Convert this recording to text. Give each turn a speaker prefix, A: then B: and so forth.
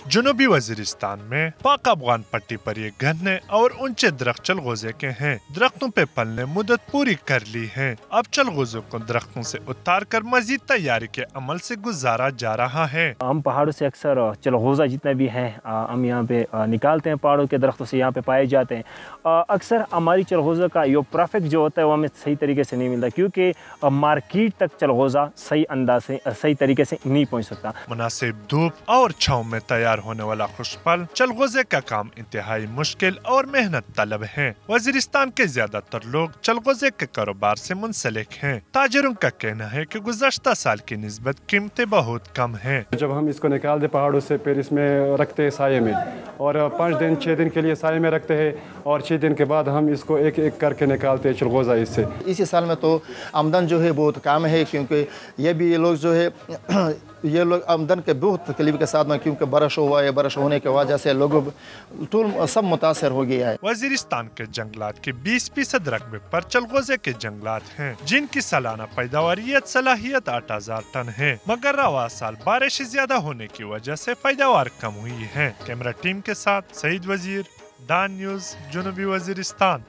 A: जनूबी वजीरिस्तान में पाक अफगान पट्टी पर ये घने और ऊंचे दरख्त चलगोजे के हैं। दरख्तों पे पलने मुद्दत पूरी कर ली है। अब चलगोजों को दरख्तों से उतार कर मजीद तैयारी के अमल से गुजारा जा रहा है।
B: हम पहाड़ों से अक्सर चलगोजा जितने भी हैं हम यहाँ पे निकालते हैं, पहाड़ों के दरख्तों से यहाँ पे पाए जाते हैं। अक्सर हमारी चलगोजा का यो परफेक्ट जो होता है वो हमें सही तरीके से नहीं मिलता, क्योंकि मार्केट तक चलगोजा सही अंदाज से सही तरीके से नहीं पहुँच सकता।
A: मुनासिब धूप और छाँव में तैयार होने वाला खुशपल चलगोजे का काम इंतहाई मुश्किल और मेहनत तलब है। वजीरिस्तान के ज्यादातर लोग चलगोजे के कारोबार से मुंसलिक हैं। ताजिरों का कहना है कि गुज़श्ता साल की निस्बत कीमतें बहुत कम हैं।
C: जब हम इसको निकालते पहाड़ों से फिर इसमें रखते हैं साये में, और 5 दिन 6 दिन के लिए साये में रखते हैं, और 6 दिन के बाद हम इसको एक एक करके निकालते हैं चलगोजा इससे।
D: इसी साल में तो आमदन जो है बहुत कम है, क्योंकि ये लोग जो है ये लोग आमदन के बहुत तकलीफ के साथ में, क्योंकि बारिश हुआ है, बारिश होने की वजह से लोग सब मुतासर हो गया है।
A: वजीरिस्तान के जंगलात के 20% रकबे पर चलगोजे के जंगलात हैं, जिनकी सालाना पैदावारियत सलाहियत 8000 टन है, मगर रवा साल बारिश ज्यादा होने की वजह से पैदावार कम हुई है। कैमरा टीम के साथ सईद वजीर, डान न्यूज़, जनूबी वजीरिस्तान।